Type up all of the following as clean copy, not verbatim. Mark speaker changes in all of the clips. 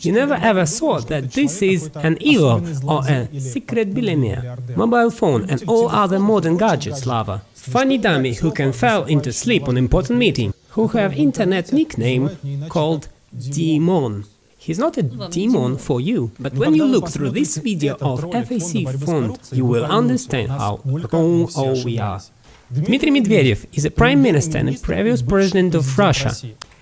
Speaker 1: You never ever thought that this is an evil or a secret billionaire, mobile phone and all other modern gadgets lover, funny dummy who can fall into sleep on important meeting, who have internet nickname called Dimon. He's not a demon for you, but when you look through this video of FAC font, you will understand how wrong all we are. Dmitry Medvedev is a prime minister and a previous president of Russia.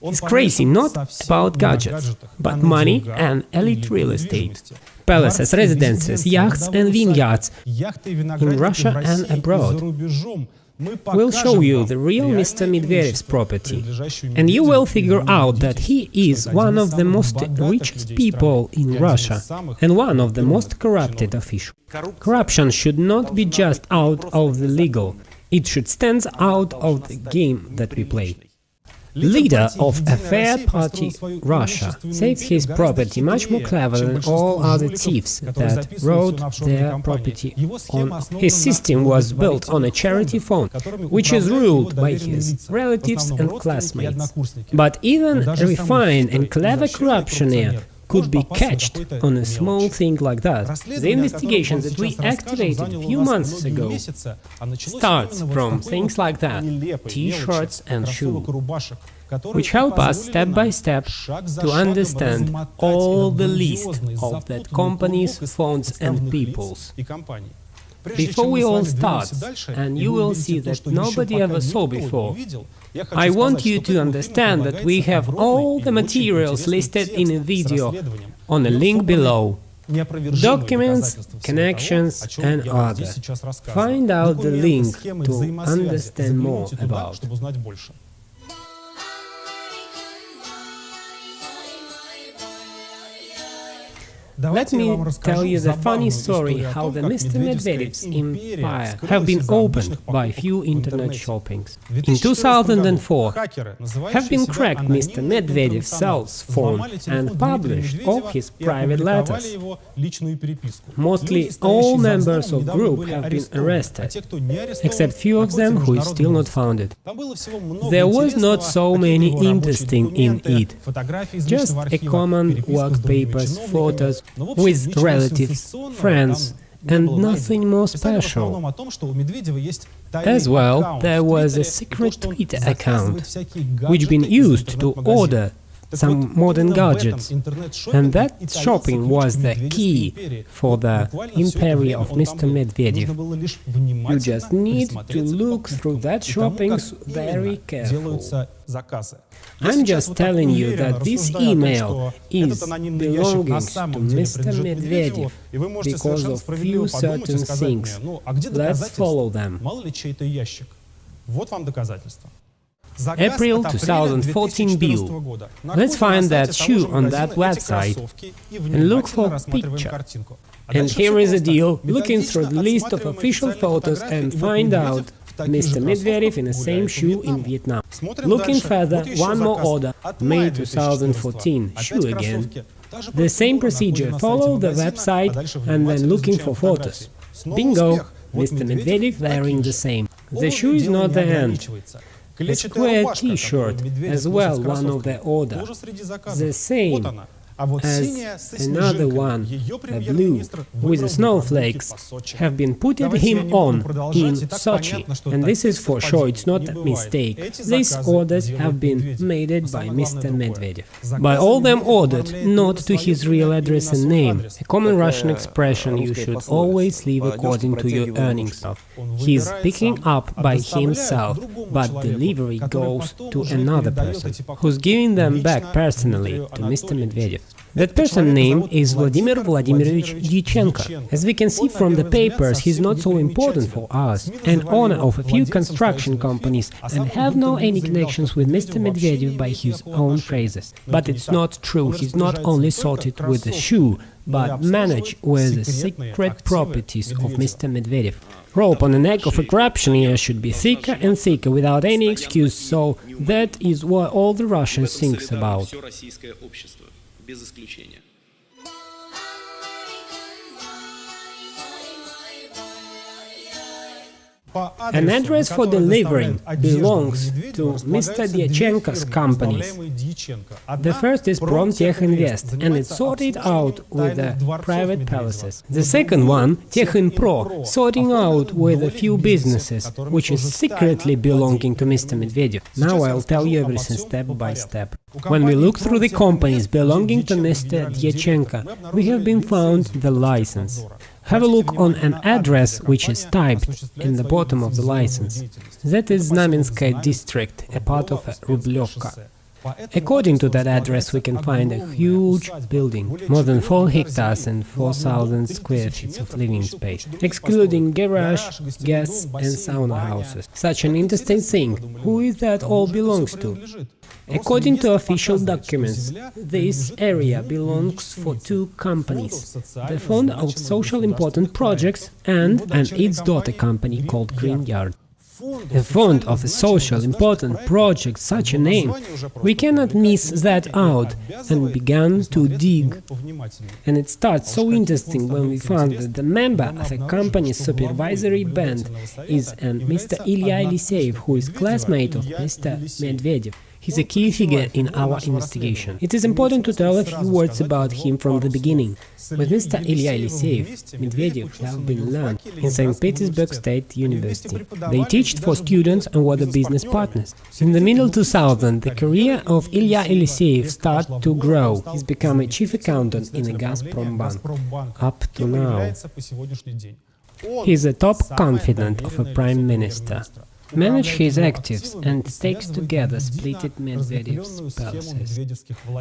Speaker 1: He's crazy not about gadgets, but money and elite real estate. Palaces, residences, yachts and vineyards in Russia and abroad. We'll show you the real Mr. Medvedev's property, and you will figure out that he is one of the most richest people in Russia and one of the most corrupted officials. Corruption should not be just out of the legal, it should stand out of the game that we play. Leader of a fair party, Russia, saves his property much more clever than all other thieves that wrote their property on. His system was built on a charity fund, which is ruled by his relatives and classmates. But even a refined and clever corruptioneer could be catched on a small thing like that. The investigation that we activated a few months ago starts from things like that, t-shirts and shoes, which help us step by step to understand all the list of that companies, fonts and peoples. Before we all start, and you will see that nobody ever saw before, I want you to understand that we have all the materials listed in a video on a link below. Documents, connections and other. Find out the link to understand more about. Let me tell you the funny story how the Mr. Medvedev's empire have been opened by few internet shoppings. In 2004, have been cracked Mr. Medvedev's cell phone and published all his private letters. Mostly all members of group have been arrested, except few of them who is still not found. There was not so many interesting in it, just a common work papers, photos, with relatives, friends, and nothing more special. As well, there was a secret Twitter account, which been used to order some modern gadgets, and that shopping was the key for the empire of Mr. Medvedev. You just need to look through that shopping very carefully. I'm just telling you that this email is belonging to Mr. Medvedev because of few certain things. Let's follow them. April 2014 bill. Let's find that shoe on that website and look for picture. And here is a deal, looking through the list of official photos and find out Mr. Medvedev in the same shoe in Vietnam. Looking further, one more order, May 2014, shoe again. The same procedure, follow the website and then looking for photos. Bingo! Mr. Medvedev wearing the same. The shoe is not the end. A square t-shirt, as well one of the order, the same as another one, a blue, with the snowflakes, have been putted him on in Sochi, and this is for sure, it's not a mistake. These orders have been made by Mr. Medvedev. By all them ordered, not to his real address and name, a common Russian expression you should always live according to your earnings. He's picking up by himself, but delivery goes to another person, who's giving them back personally to Mr. Medvedev. That person's name is Vladimir Vladimirovich Dyachenko. As we can see from the papers, he's not so important for us, an owner of a few construction companies, and have no any connections with Mr. Medvedev by his own phrases. But it's not true, he's not only sorted with the shoe, but managed with the secret properties of Mr. Medvedev. Rope on the neck of a corruptioneer should be thicker and thicker without any excuse, so that is what all the Russians think about.
Speaker 2: Без исключения.
Speaker 1: An address for delivering belongs to Mr. Dyachenko's companies. The first is Promtech Invest, and it's sorted out with the private palaces. The second one, Techinpro, sorting out with a few businesses, which is secretly belonging to Mr. Medvedev. Now I'll tell you everything step by step. When we look through the companies belonging to Mr. Dyachenko, we have been found the license. Have a look on an address which is typed in the bottom of the license. That is Znamenskaya district, a part of Rublyovka. According to that address, we can find a huge building, more than 4 hectares and 4,000 square feet of living space, excluding garage, guests and sauna houses. Such an interesting thing. Who is that all belongs to? According to official documents, this area belongs for 2 companies, the Fund of Social Important Projects and its daughter company called Green Yard. A fund of a social important project, such a name, we cannot miss that out, and began to dig. And it starts so interesting when we found that the member of a company's supervisory band is an Mr. Ilya Eliseev, who is classmate of Mr. Medvedev. He's a key figure in our investigation. It is important to tell a few words about him from the beginning. With Mr. Ilya Eliseev, Medvedev have been learned in St. Petersburg State University. They teached for students and were the business partners. In the middle 2000s, the career of Ilya Eliseev started to grow. He's become a chief accountant in a Gazprom bank. Up to now, he's a top confidant of a prime minister. Manage his actives and takes together splitted Medvedev's palaces.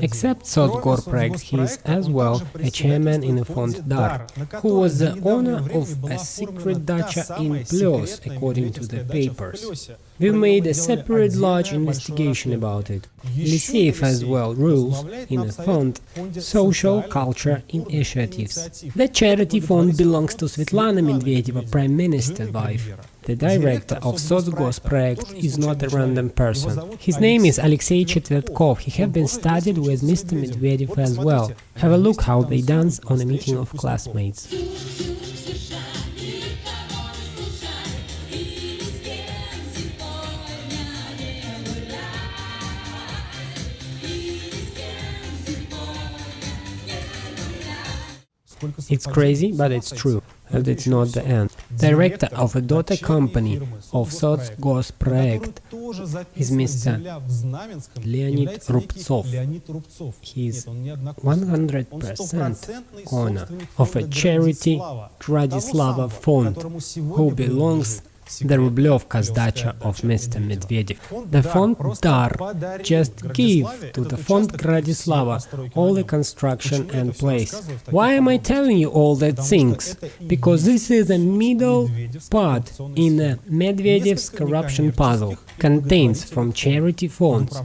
Speaker 1: Except Sotgorprojekt, he is as well a chairman in a fund Dar, who was the owner of a secret dacha in Plyos, according to the papers. We've made a separate large investigation about it. Eliseev as well rules in a fund Social Culture Initiatives. The charity fund belongs to Svetlana Medvedeva, Prime Minister's wife. The director of Sotgorprojekt is not a random person. His name is Alexei Chetvertkov. He has been studied with Mr. Medvedev as well. Have a look how they dance on a meeting of classmates. It's crazy, but it's true, and it's not the end. Director of a daughter company of Sotgorprojekt is Mr. Leonid Rubtsov. He is 100% owner of a charity Gradislava fund, who belongs the Rublyovka's dacha of Mr. Medvedev. The fond Dar just gave to the fond Gradislava all the construction and place. Why am I telling you all that things? Because this is a middle part in Medvedev's corruption puzzle. Contains from charity funds,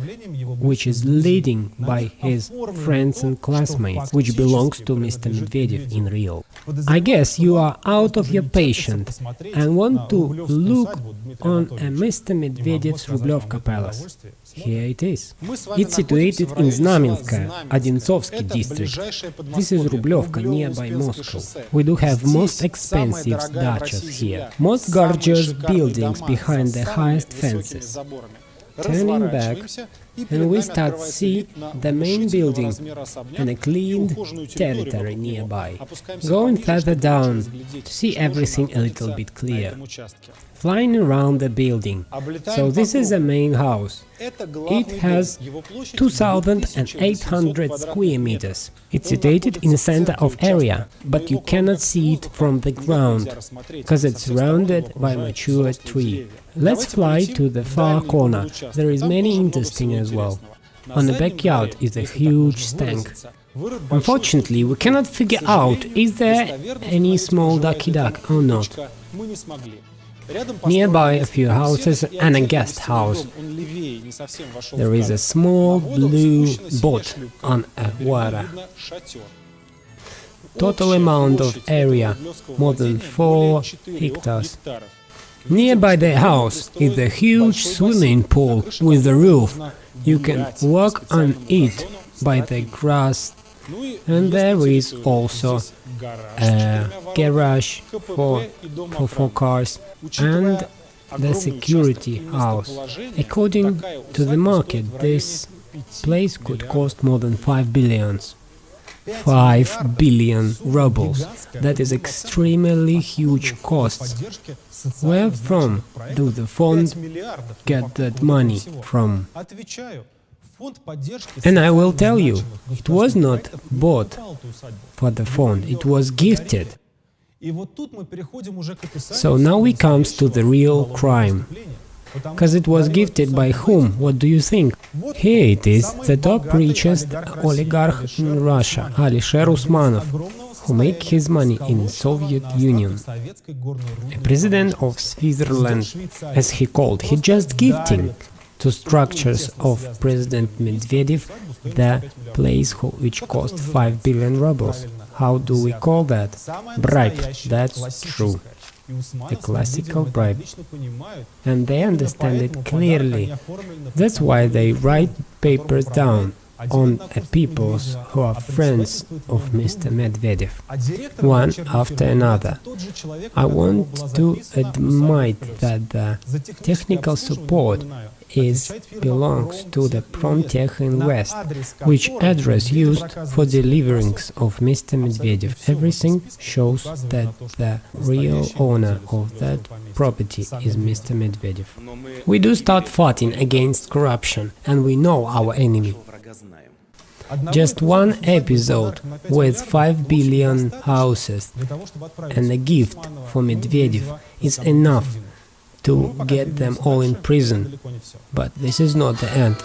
Speaker 1: which is leading by his friends and classmates, which belongs to Mr. Medvedev in real. I guess you are out of your patience and want to look on a Mr. Medvedev's Rublyovka palace. Here it is. It's situated in Znamenskaya, Odintsovsky district. This is Rublyovka, nearby Moscow. We do have most expensive dachas here, most gorgeous buildings behind the highest fences. Turning back, and we start to see the main building and a cleaned territory nearby. Going further down to see everything a little bit clear. Flying around the building. So this is the main house. It has 2,800 square meters. It's situated in the center of area, but you cannot see it from the ground, because it's surrounded by mature tree. Let's fly to the far corner. There is many interesting as well. On the backyard is a huge tank. Unfortunately, we cannot figure out is there any small ducky duck or not. Nearby a few houses and a guest house. There is a small blue boat on a water. Total amount of area, more than 4 hectares. Nearby the house is a huge swimming pool with a roof. You can walk on it by the grass. And there is also a garage for 4 cars, and the security house. According to the market, this place could cost more than 5 billions. 5 billion rubles. That is extremely huge costs. Where from do the fund get that money from? And I will tell you, it was not bought for the fund, it was gifted. So now we comes to the real crime. Because it was gifted by whom? What do you think? Here it is, the top richest oligarch in Russia, Alisher Usmanov, who make his money in Soviet Union. A president of Switzerland, as he called, he just gifting to structures of President Medvedev the place which cost 5 billion rubles. How do we call that? Bribe, that's true. A classical bribe. And they understand it clearly. That's why they write papers down on peoples who are friends of Mr. Medvedev, one after another. I want to admit that the technical support belongs to the Promtech Invest, which address used for deliverings of Mr. Medvedev. Everything shows that the real owner of that property is Mr. Medvedev. We do start fighting against corruption, and we know our enemy. Just one episode with 5 billion houses and a gift for Medvedev is enough to get them all in prison. But this is not the end.